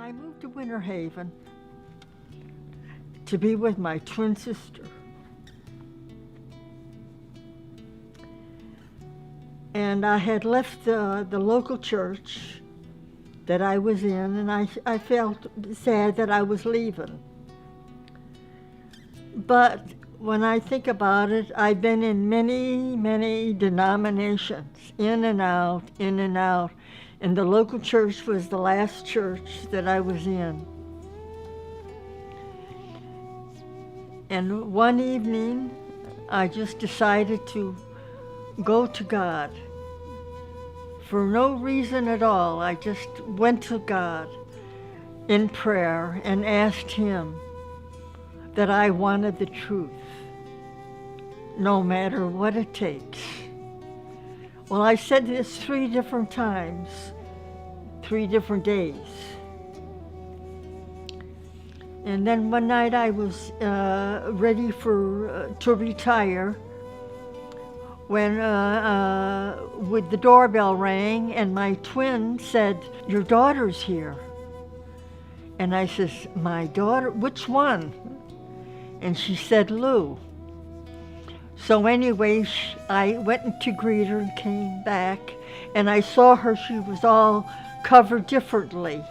I moved to Winter Haven to be with my twin sister. And I had left the local church that I was in, and I felt sad that I was leaving. But when I think about it, I've been in many, many denominations, in and out, in and out. And the local church was the last church that I was in. And one evening, I just decided to go to God. For no reason at all, I just went to God in prayer and asked Him that I wanted the truth, no matter what it takes. Well, I said this 3 different times, 3 different days. And then one night I was ready to retire when with the doorbell rang and my twin said, "Your daughter's here." And I says, "My daughter? Which one?" And she said, "Lou." So anyway, I went to greet her and came back, and I saw her, she was all covered differently.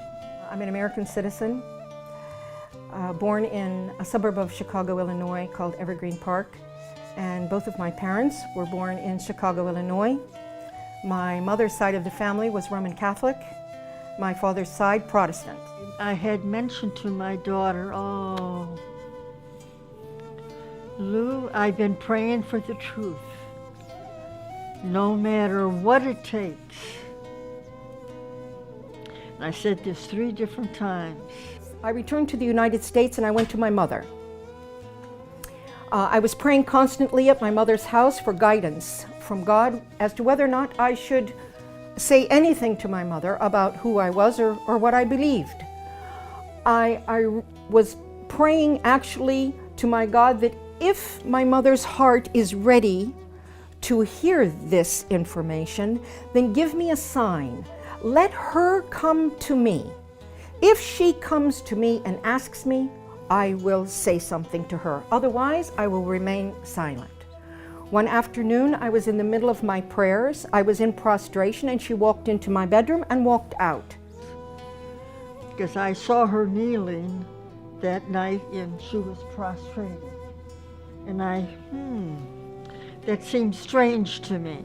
I'm an American citizen, born in a suburb of Chicago, Illinois called Evergreen Park. And both of my parents were born in Chicago, Illinois. My mother's side of the family was Roman Catholic, my father's side Protestant. I had mentioned to my daughter, "Oh, Lou, I've been praying for the truth, no matter what it takes." And I said this 3 different times. I returned to the United States and I went to my mother. I was praying constantly at my mother's house for guidance from God as to whether or not I should say anything to my mother about who I was or what I believed. I was praying actually to my God that if my mother's heart is ready to hear this information, then give me a sign. Let her come to me. If she comes to me and asks me, I will say something to her. Otherwise, I will remain silent. One afternoon, I was in the middle of my prayers. I was in prostration, and she walked into my bedroom and walked out. Because I saw her kneeling that night, and she was prostrated. And that seemed strange to me.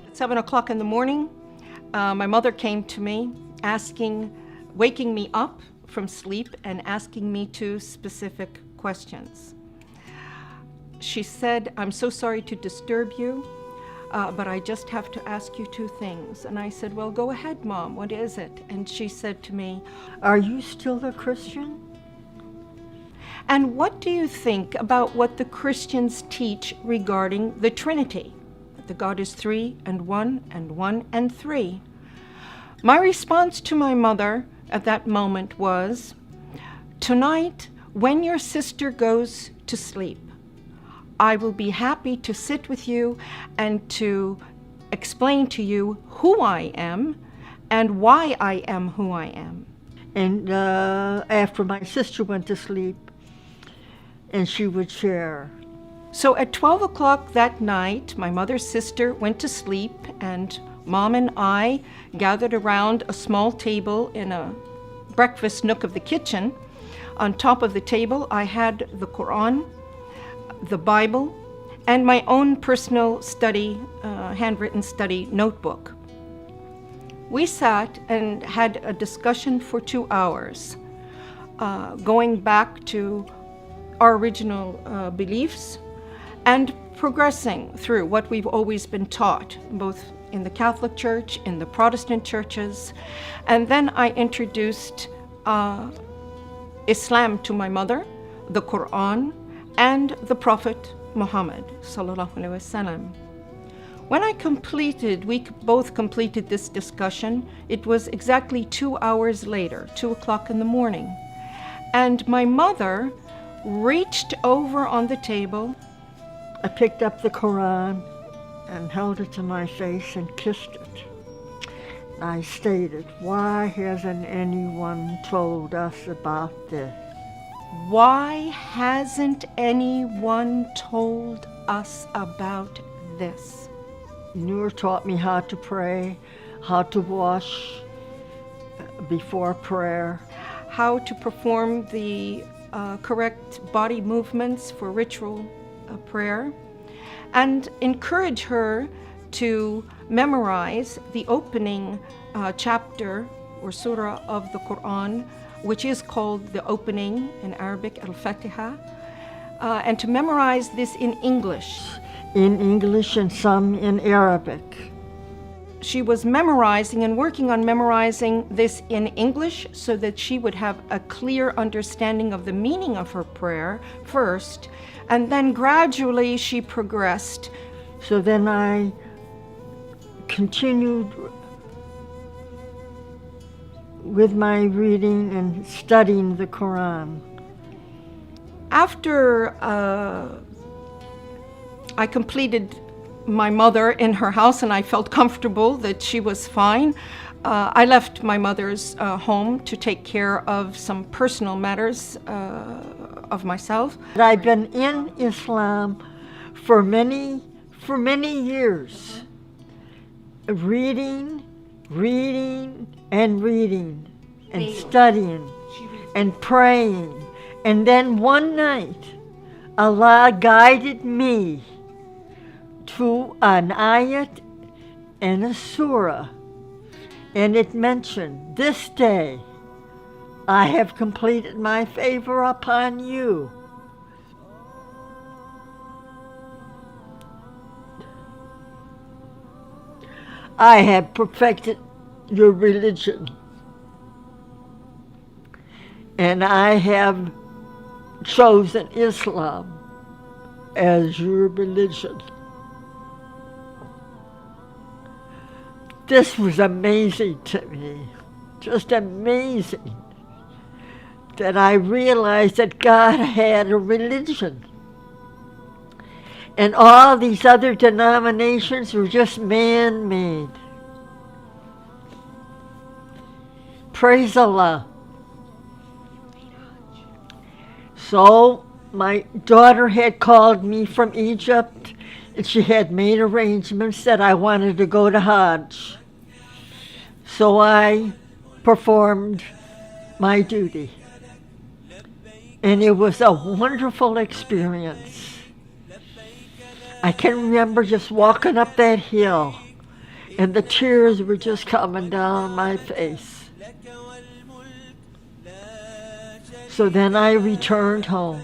At 7 o'clock in the morning, my mother came to me, waking me up from sleep and asking me 2 specific questions. She said, "I'm so sorry to disturb you, but I just have to ask you 2 things." And I said, "Well, go ahead, Mom, what is it?" And she said to me, "Are you still a Christian? And what do you think about what the Christians teach regarding the Trinity? That God is 3 and 1 and 1 and 3. My response to my mother at that moment was, "Tonight, when your sister goes to sleep, I will be happy to sit with you and to explain to you who I am and why I am who I am." And after my sister went to sleep, and she would share. So at 12 o'clock that night, my mother's sister went to sleep, and Mom and I gathered around a small table in a breakfast nook of the kitchen. On top of the table, I had the Quran, the Bible, and my own personal study, handwritten study notebook. We sat and had a discussion for 2 hours, going back to our original beliefs and progressing through what we've always been taught, both in the Catholic Church, in the Protestant churches. And then I introduced Islam to my mother, the Quran, and the Prophet Muhammad sallallahu alaihi wasallam. When we both completed this discussion, it was exactly 2 hours later, 2 o'clock in the morning. And my mother reached over on the table. I picked up the Quran and held it to my face and kissed it. I stated, why hasn't anyone told us about this? Why hasn't anyone told us about this? Noor taught me how to pray, how to wash before prayer, How to perform the correct body movements for ritual prayer, and encourage her to memorize the opening chapter or surah of the Quran, which is called the opening in Arabic, Al-Fatiha, and to memorize this in English. in English and some in Arabic. She was memorizing and working on memorizing this in English so that she would have a clear understanding of the meaning of her prayer first, and then gradually she progressed. So then I continued with my reading and studying the Quran. After I completed my mother in her house and I felt comfortable that she was fine, I left my mother's home to take care of some personal matters of myself. I've been in Islam for many years, reading and studying and praying. And then one night, Allah guided me to an ayat and a surah, and it mentioned, "This day I have completed my favor upon you." I have perfected your religion, and I have chosen Islam as your religion. This was amazing to me, just amazing, that I realized that God had a religion. And all these other denominations were just man-made. Praise Allah. So my daughter had called me from Egypt, and she had made arrangements that I wanted to go to Hajj. So I performed my duty. And it was a wonderful experience. I can remember just walking up that hill, and the tears were just coming down my face. So then I returned home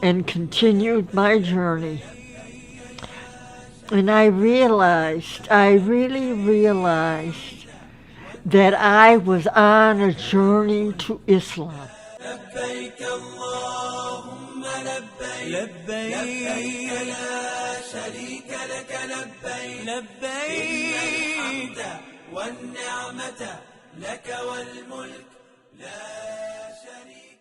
and continued my journey. And I really realized that I was on a journey to Islam. لبيك اللهم لبيك لبيك لا شريك لك لبيك لبيك الحمد والنعمة لك والملك لا شريك